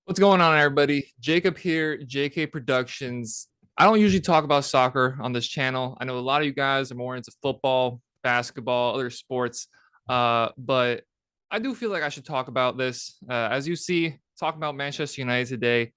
What's going on, everybody? Jacob here, JK Productions. I don't usually talk about soccer on this channel. I know a lot of you guys are more into football, basketball, other sports, but I do feel like I should talk about this. As you see, talking about Manchester United today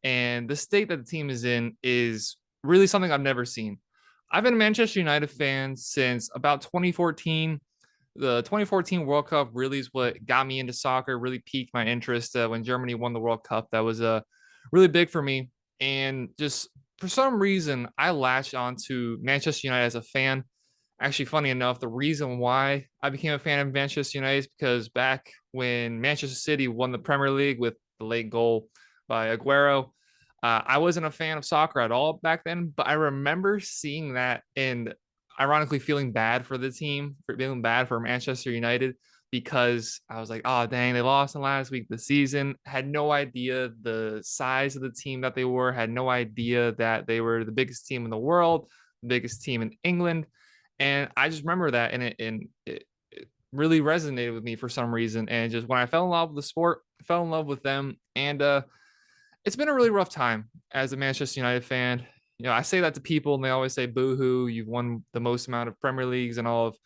and the state that the team is in is really something I've never seen. I've been a Manchester United fan since about 2014. The 2014 World Cup really is what got me into soccer, really piqued my interest when Germany won the World Cup. That was really big for me. And just for some reason, I latched onto Manchester United as a fan. Actually, funny enough, the reason why I became a fan of Manchester United is because back when Manchester City won the Premier League with the late goal by Aguero, I wasn't a fan of soccer at all back then, but I remember seeing that and ironically feeling bad for the team, for feeling bad for Manchester United because I was like, oh, dang, they lost in last week of the season. Had no idea the size of the team that they were, had no idea that they were the biggest team in the world, the biggest team in England. And I just remember that and it really resonated with me for some reason. And just when I fell in love with the sport, I fell in love with them. And it's been a really rough time as a Manchester United fan. You know, I say that to people and they always say, boo hoo, you've won the most amount of Premier Leagues in all of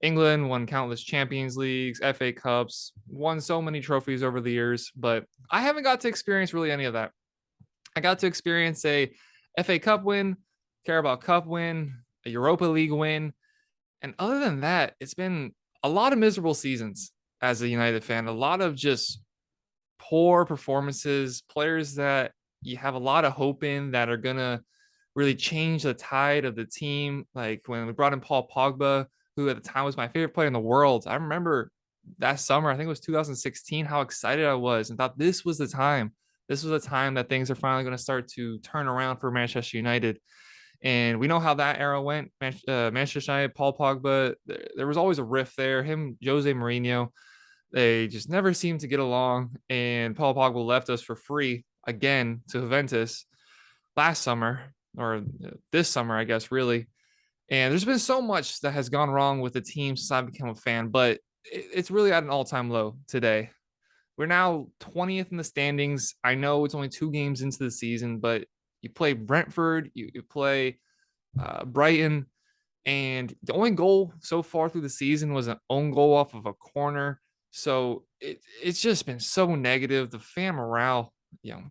England, won countless Champions Leagues, FA Cups, won so many trophies over the years. But I haven't got to experience really any of that. I got to experience a FA Cup win, Carabao Cup win, a Europa League win. And other than that, it's been a lot of miserable seasons as a United fan, a lot of just poor performances, players that you have a lot of hope in that are gonna really change the tide of the team. Like when we brought in Paul Pogba, who at the time was my favorite player in the world. I remember that summer, I think it was 2016, how excited I was and thought this was the time. This was the time that things are finally going to start to turn around for Manchester United. And we know how that era went. Manchester United, Paul Pogba, there was always a rift there. Him, Jose Mourinho, they just never seemed to get along. And Paul Pogba left us for free again to Juventus last summer or this summer, I guess, really. And there's been so much that has gone wrong with the team since I became a fan, but it's really at an all time low today. We're now 20th in the standings. I know it's only 2 games into the season, but you play Brentford, you play Brighton, and the only goal so far through the season was an own goal off of a corner. So it's just been so negative. The fan morale,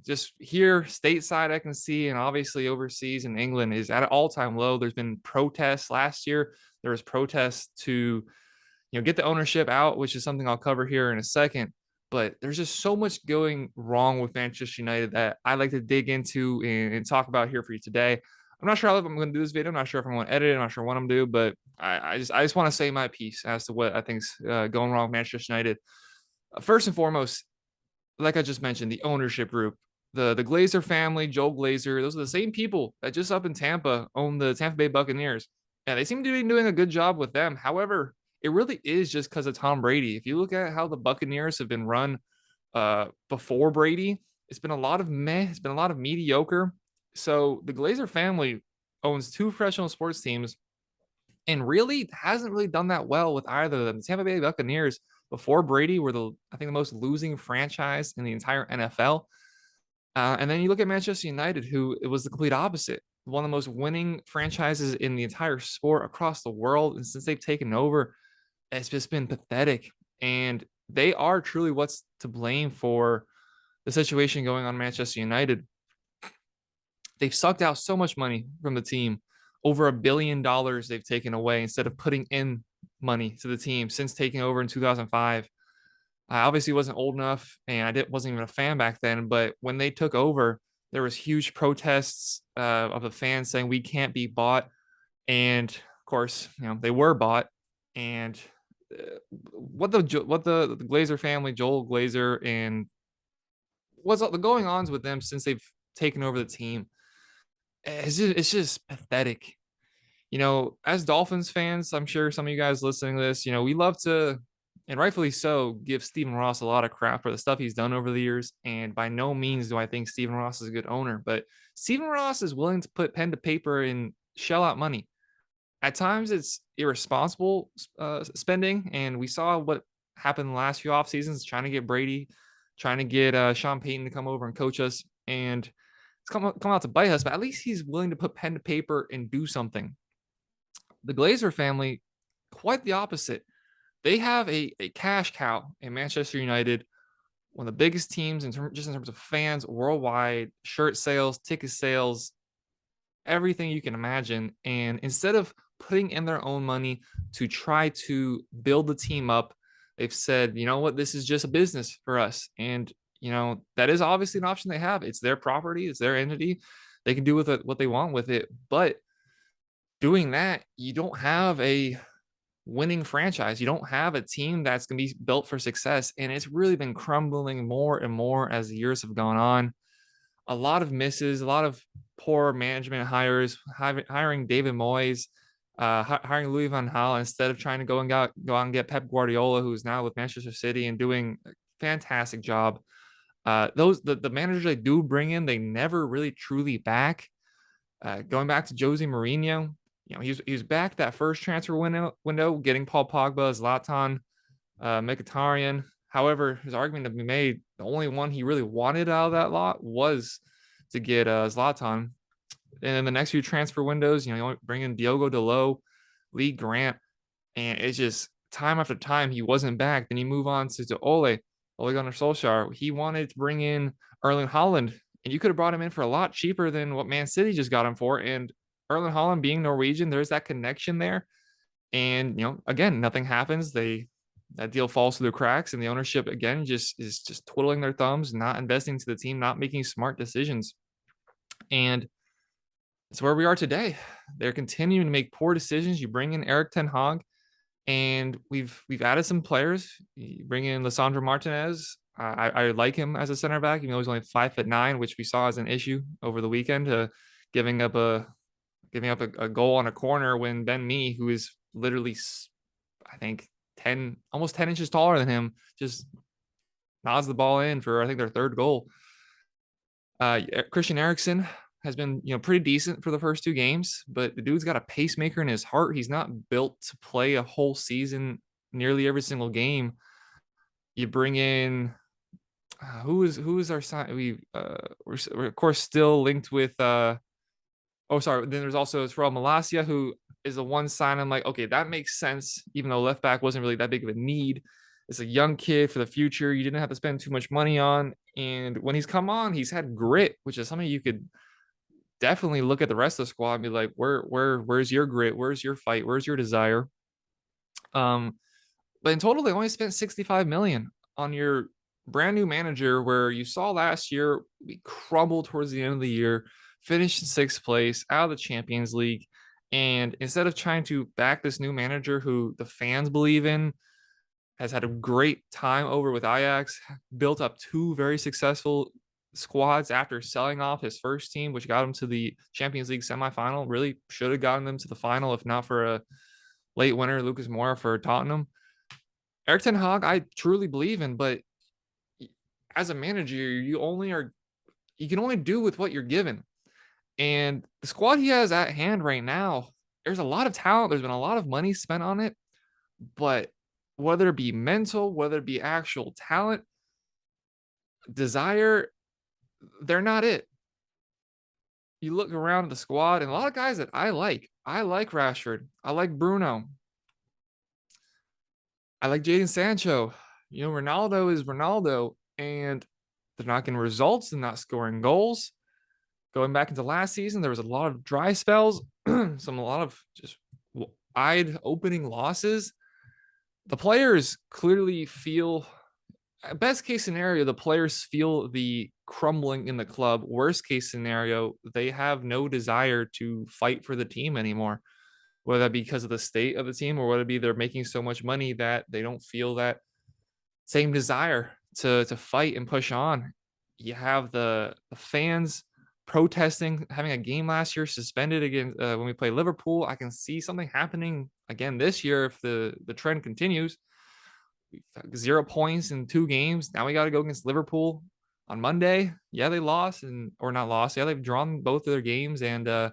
just here stateside, I can see, and obviously overseas in England is at an all time low. There's been protests last year. There was protests to, get the ownership out, which is something I'll cover here in a second. But there's just so much going wrong with Manchester United that I like to dig into and talk about here for you today. I'm not sure how I'm going to do this video. I'm not sure if I'm going to edit it. I'm not sure what I'm going to do, but I just want to say my piece as to what I think's going wrong with Manchester United. First and foremost, like I just mentioned, the ownership group, the Glazer family, Joel Glazer, those are the same people that just up in Tampa own the Tampa Bay Buccaneers. And they seem to be doing a good job with them. However, it really is just because of Tom Brady. If you look at how the Buccaneers have been run before Brady, it's been a lot of meh, it's been a lot of mediocre. So the Glazer family owns 2 professional sports teams and really hasn't really done that well with either of them. The Tampa Bay Buccaneers before Brady were I think the most losing franchise in the entire NFL. And then you look at Manchester United, who it was the complete opposite, one of the most winning franchises in the entire sport across the world. And since they've taken over, it's just been pathetic. And they are truly what's to blame for the situation going on in Manchester United. They've sucked out so much money from the team. Over $1 billion they've taken away instead of putting in money to the team since taking over in 2005. I obviously wasn't old enough and wasn't even a fan back then, but when they took over, there was huge protests of the fans saying we can't be bought. And of course, they were bought. And what the Glazer family, Joel Glazer, and what's the going ons with them since they've taken over the team? It's just pathetic. As Dolphins fans, I'm sure some of you guys listening to this, we love to, and rightfully so, give Stephen Ross a lot of crap for the stuff he's done over the years. And by no means do I think Stephen Ross is a good owner, but Stephen Ross is willing to put pen to paper and shell out money. At times, it's irresponsible spending, and we saw what happened the last few off seasons trying to get Brady trying to get Sean Payton to come over and coach us, and it's come out to bite us. But at least he's willing to put pen to paper and do something. The Glazer family, quite the opposite. They have a cash cow in Manchester United, one of the biggest teams just in terms of fans worldwide, shirt sales, ticket sales, everything you can imagine. And instead of putting in their own money to try to build the team up, they've said, you know what, this is just a business for us. And, that is obviously an option they have. It's their property, it's their entity. They can do with it what they want with it. But doing that, you don't have a winning franchise. You don't have a team that's going to be built for success. And it's really been crumbling more and more as the years have gone on. A lot of misses, a lot of poor management hires, hiring David Moyes, hiring Louis van Gaal instead of trying to go out and get Pep Guardiola, who's now with Manchester City and doing a fantastic job. The managers they do bring in, they never really truly back. Going back to Jose Mourinho, he was back that first transfer window, getting Paul Pogba, Zlatan, Mkhitaryan. However, his argument to be made, the only one he really wanted out of that lot was to get Zlatan. And in the next few transfer windows, you bring in Diogo Dalot, Lee Grant, and it's just time after time he wasn't back. Then you move on to Ole Gunnar Solskjaer. He wanted to bring in Erling Haaland, and you could have brought him in for a lot cheaper than what Man City just got him for. And Erling Haaland being Norwegian, there's that connection there. And again, nothing happens. That deal falls through the cracks, and the ownership again is just twiddling their thumbs, not investing to the team, not making smart decisions. And it's where we are today. They're continuing to make poor decisions. You bring in Erik ten Hag, and we've added some players. You bring in Lisandro Martinez. I like him as a center back, even though he's only 5'9", which we saw as an issue over the weekend, giving up a goal on a corner when Ben Mee, who is literally, I think, almost 10 inches taller than him, just nods the ball in for, I think, their third goal. Christian Eriksen has been, pretty decent for the first two games, but the dude's got a pacemaker in his heart. He's not built to play a whole season, nearly every single game. You bring in who is our sign? We're of course still linked with. Then there's also Israel Malacia, who is the one sign I'm like, okay, that makes sense. Even though left back wasn't really that big of a need, it's a young kid for the future. You didn't have to spend too much money on, and when he's come on, he's had grit, which is something you could definitely look at the rest of the squad and be like, where's your grit? Where's your fight? Where's your desire? But in total, they only spent 65 million on your brand new manager, where you saw last year we crumbled towards the end of the year, finished in sixth place, out of the Champions League. And instead of trying to back this new manager who the fans believe in, has had a great time over with Ajax, built up two very successful squads after selling off his first team, which got him to the Champions League semifinal, really should have gotten them to the final if not for a late winner, Lucas Moura for Tottenham. Erik ten Hag, I truly believe in, but as a manager, you can only do with what you're given. And the squad he has at hand right now, there's a lot of talent. There's been a lot of money spent on it, but whether it be mental, whether it be actual talent, desire, they're not it. You look around at the squad, and a lot of guys that I like. I like Rashford. I like Bruno. I like Jadon Sancho. Ronaldo is Ronaldo, and they're not getting results. They're not scoring goals. Going back into last season, there was a lot of dry spells, a lot of just eye-opening losses. The players clearly feel, best case scenario, the players feel the crumbling in the club. Worst case scenario, they have no desire to fight for the team anymore, whether that be because of the state of the team or whether it be they're making so much money that they don't feel that same desire to fight and push on. You have the fans protesting, having a game last year suspended again when we play Liverpool. I can see something happening again this year if the trend continues. 0 points in 2 games. Now we got to go against Liverpool on Monday. Yeah, they lost or not lost. Yeah, they've drawn both of their games, and they're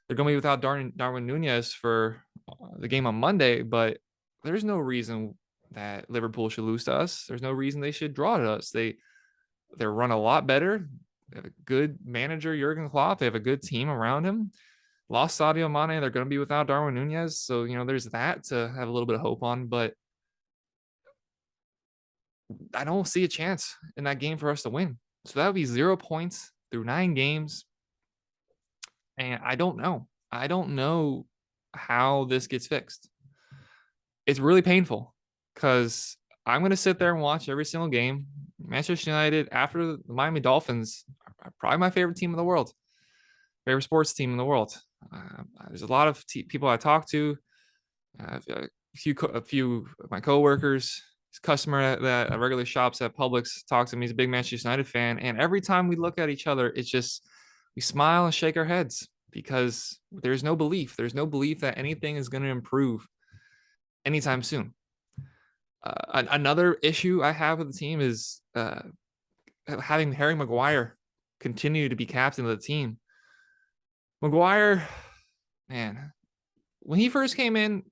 going to be without Darwin Nunez for the game on Monday. But there's no reason that Liverpool should lose to us. There's no reason they should draw to us. They're run a lot better. They have a good manager, Jurgen Klopp. They have a good team around him. Lost Sadio Mane. They're going to be without Darwin Nunez. So, there's that to have a little bit of hope on. But I don't see a chance in that game for us to win. So that would be 0 points through 9 games. And I don't know. I don't know how this gets fixed. It's really painful because I'm going to sit there and watch every single game. Manchester United, after the Miami Dolphins, are probably my favorite team in the world, favorite sports team in the world. There's a lot of people I talk to, a few of my coworkers, his customer that regularly shops at Publix talks to me. He's a big Manchester United fan, and every time we look at each other, it's just we smile and shake our heads because there's no belief. There's no belief that anything is going to improve anytime soon. Another issue I have with the team is having Harry Maguire continue to be captain of the team. Maguire, man, when he first came in,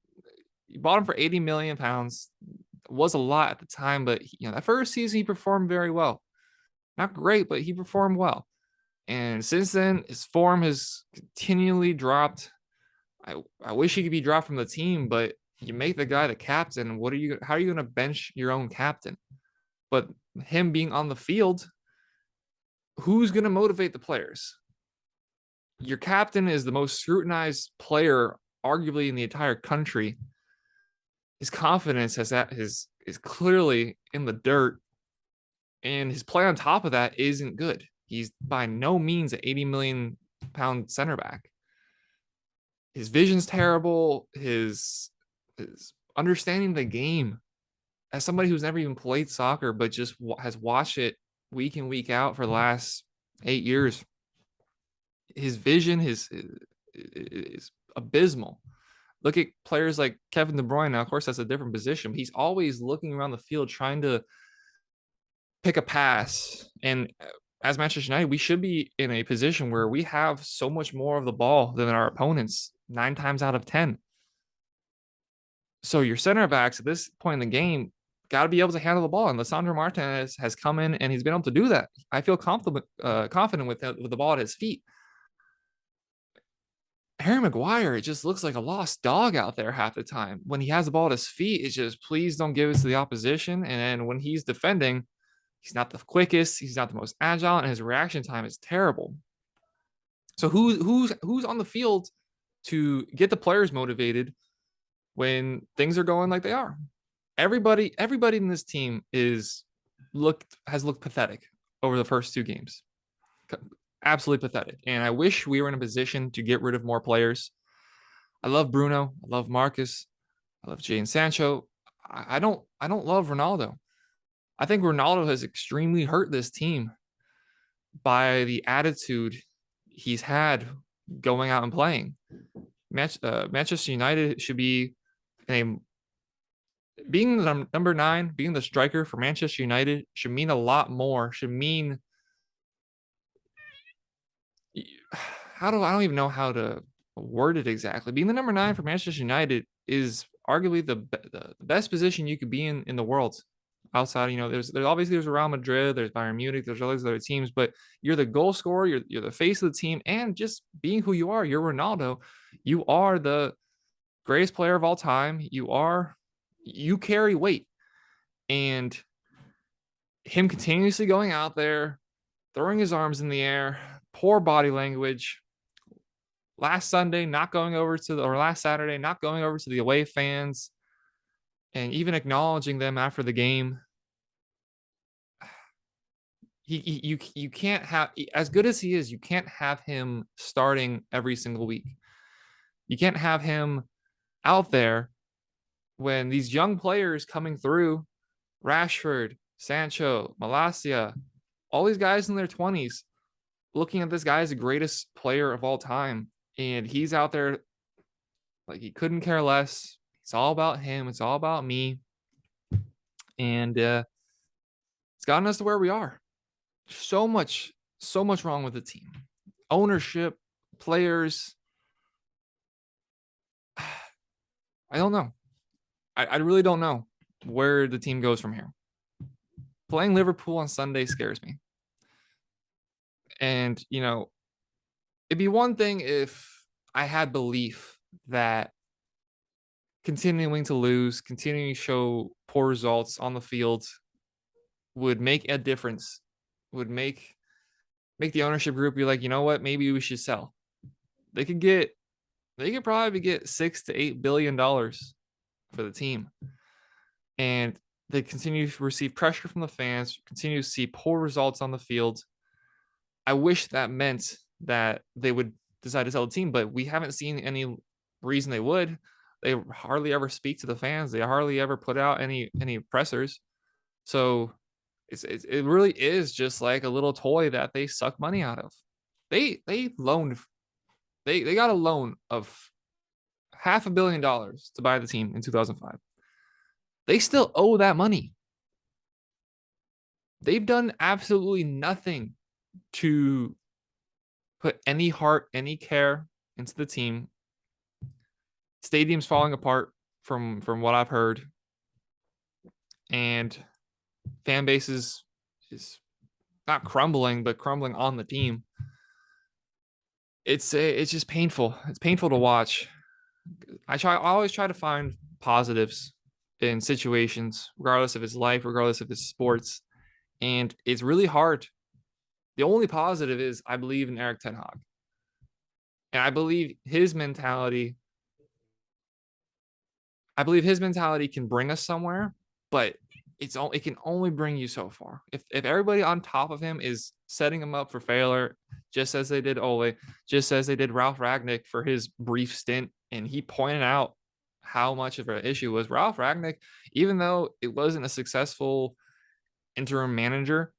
you bought him for 80 million pounds. It was a lot at the time, but that first season he performed very well. Not great, but he performed well. And since then, his form has continually dropped. I wish he could be dropped from the team, but you make the guy the captain. How are you going to bench your own captain? But him being on the field, who's going to motivate the players? Your captain is the most scrutinized player, arguably in the entire country. His confidence is clearly in the dirt, and his play on top of that isn't good. He's by no means an 80 million pound center back. His vision's terrible. His understanding the game, as somebody who's never even played soccer but just has watched it week in, week out for the last 8 years, his vision is abysmal. Look at players like Kevin De Bruyne. Now, of course, that's a different position. But he's always looking around the field trying to pick a pass. And as Manchester United, we should be in a position where we have so much more of the ball than our opponents 9 times out of 10. So your center backs at this point in the game got to be able to handle the ball. And Lisandro Martinez has come in and he's been able to do that. I feel confident with the ball at his feet. Harry Maguire, it just looks like a lost dog out there half the time. When he has the ball at his feet, it's just, please don't give it to the opposition. And then when he's defending, he's not the quickest, he's not the most agile, and his reaction time is terrible. So who's on the field to get the players motivated when things are going like they are? Everybody in this team has looked pathetic over the first 2 games. Absolutely pathetic. And I wish we were in a position to get rid of more players. I love Bruno. I love Marcus. I love Jadon Sancho. I don't love Ronaldo. I think Ronaldo has extremely hurt this team by the attitude he's had going out and playing. Manchester United should be being the number 9, being the striker for Manchester United should mean a lot more. Should mean I don't even know how to word it exactly. Being the number 9 for Manchester United is arguably the best position you could be in the world. Outside, there's obviously Real Madrid, there's Bayern Munich, there's all these other teams, but you're the goal scorer, you're the face of the team, and just being who you are, you're Ronaldo. You are the greatest player of all time. You carry weight, and him continuously going out there, throwing his arms in the air, poor body language. Last Saturday, not going over to the away fans and even acknowledging them after the game. You can't have, as good as he is, you can't have him starting every single week. You can't have him out there when these young players coming through, Rashford, Sancho, Malacia, all these guys in their 20s, looking at this guy as the greatest player of all time. And he's out there like he couldn't care less. It's all about him. It's all about me. And it's gotten us to where we are. So much wrong with the team. Ownership, players. I don't know. I really don't know where the team goes from here. Playing Liverpool on Sunday scares me. And, it'd be one thing if I had belief that continuing to lose, continuing to show poor results on the field would make a difference, would make the ownership group be like, you know what, maybe we should sell. They could get they could probably get $6 to $8 billion for the team. And they continue to receive pressure from the fans, continue to see poor results on the field. I wish that meant that they would decide to sell the team, but we haven't seen any reason they would. They hardly ever speak to the fans. They hardly ever put out any pressers. So it really is just like a little toy that they suck money out of. They loaned they got a loan of $500 million to buy the team in 2005. They still owe that money. They've done absolutely nothing to put any heart, any care into the team. Stadium's falling apart from what I've heard, and fan base is not crumbling, but crumbling on the team. It's just painful. It's painful to watch. I always try to find positives in situations, regardless of his life, regardless of his sports, and it's really hard. The only positive is I believe in Erik ten Hag, and I believe his mentality. I believe his mentality can bring us somewhere, but it can only bring you so far. If everybody on top of him is setting him up for failure, just as they did Ole, just as they did Ralf Rangnick for his brief stint, and he pointed out how much of an issue was Ralf Rangnick, even though it wasn't a successful interim manager,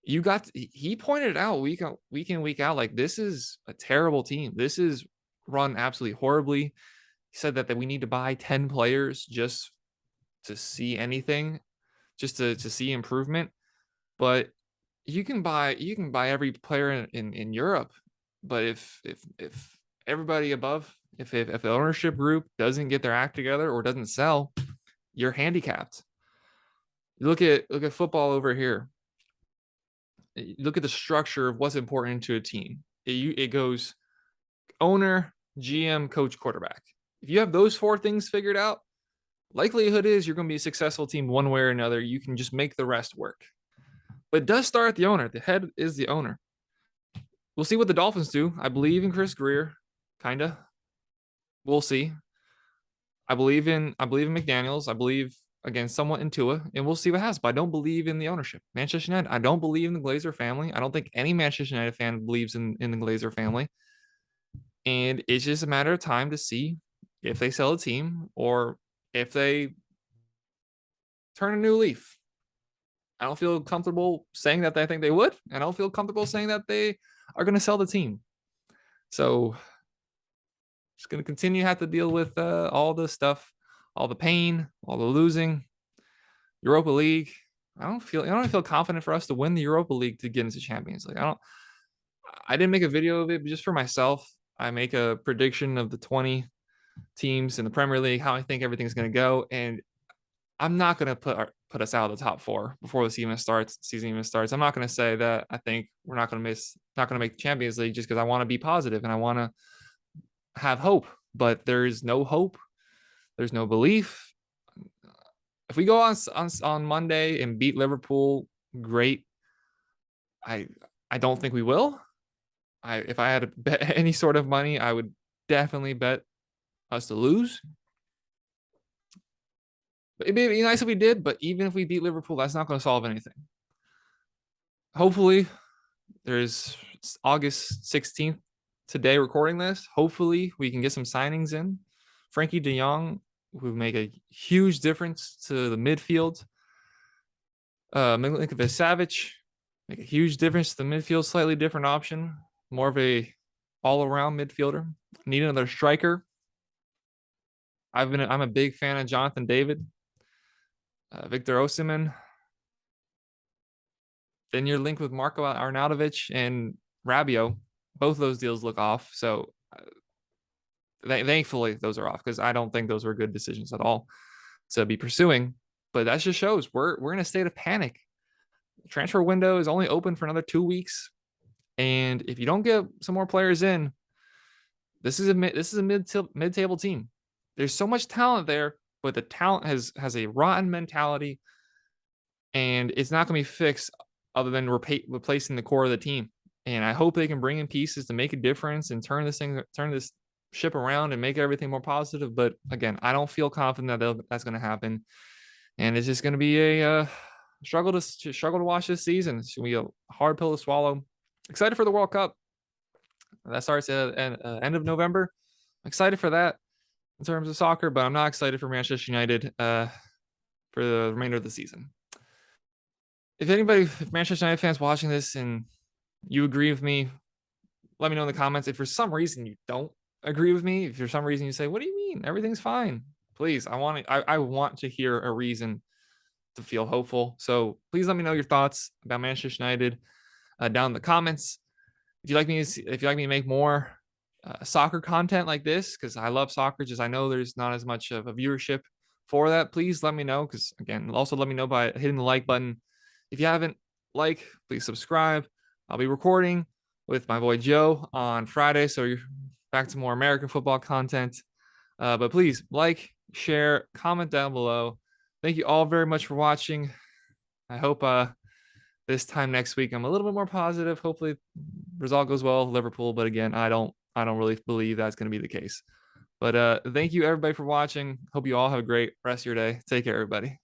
he pointed out week in week out, like, this is a terrible team. This is run absolutely horribly. He said that we need to buy 10 players just to see anything, just to see improvement. But you can buy every player in Europe. But if everybody above, if the ownership group doesn't get their act together or doesn't sell, you're handicapped. You look at football over here. Look at the structure of what's important to a team. It goes owner, GM, coach, quarterback. If you have those four things figured out, likelihood is you're going to be a successful team one way or another. You can just make the rest work. But it does start at the owner. The head is the owner. We'll see what the Dolphins do. I believe in Chris Grier, kind of. We'll see. I believe in McDaniels. I believe, again, somewhat in Tua, and we'll see what happens. But I don't believe in the ownership. Manchester United, I don't believe in the Glazer family. I don't think any Manchester United fan believes in the Glazer family. And it's just a matter of time to see if they sell a team or if they turn a new leaf. I don't feel comfortable saying that I think they would. I don't feel comfortable saying that they are going to sell the team. So just going to continue to have to deal with all the stuff, all the pain, all the losing. Europa League. I don't feel confident for us to win the Europa League to get into Champions League. I didn't make a video of it just for myself. I make a prediction of the 20 teams in the Premier League, how I think everything's going to go, and I'm not going to put us out of the top four before the season even starts. I'm not going to say that I think we're not going to make the Champions League just because I want to be positive and I want to have hope. But there's no hope. There's no belief. If we go on Monday and beat Liverpool, great. I don't think we will. If I had to bet any sort of money, I would definitely bet us to lose. It'd be nice if we did, but even if we beat Liverpool, that's not going to solve anything. Hopefully, there's August 16th today recording this. Hopefully, we can get some signings in. Frankie de Jong would make a huge difference to the midfield. Milinkovic-Savic make a huge difference to the midfield. Slightly different option, more of a all-around midfielder. Need another striker. I'm a big fan of Jonathan David. Victor Osimhen. Then you're linked with Marco Arnautovic and Rabiot. Both those deals look off. So thankfully, those are off because I don't think those were good decisions at all to be pursuing. But that just shows we're in a state of panic. The transfer window is only open for another 2 weeks. And if you don't get some more players in, this is a mid table team. There's so much talent there, but the talent has a rotten mentality, and it's not going to be fixed other than replacing the core of the team. And I hope they can bring in pieces to make a difference and turn this ship around and make everything more positive. But again, I don't feel confident that that's going to happen, and it's just going to be a struggle to watch this season. It's going to be a hard pill to swallow. Excited for the World Cup that starts at end of November. I'm excited for that in terms of soccer, but I'm not excited for Manchester United for the remainder of the season. If Manchester United fans watching this and you agree with me, let me know in the comments. If for some reason you don't agree with me, if for some reason you say, "What do you mean? Everything's fine," please, I want to hear a reason to feel hopeful. So please let me know your thoughts about Manchester United down in the comments. If you like me to make more soccer content like this, because I love soccer, just I know there's not as much of a viewership for that, please let me know. Because again, also let me know by hitting the like button. If you haven't please subscribe. I'll be recording with my boy Joe on Friday, so you're back to more American football content. But please share, comment down below. Thank you all very much for watching. I hope this time next week I'm a little bit more positive. Hopefully result goes well, Liverpool. But again, I don't really believe that's going to be the case. But thank you everybody for watching. Hope you all have a great rest of your day. Take care, everybody.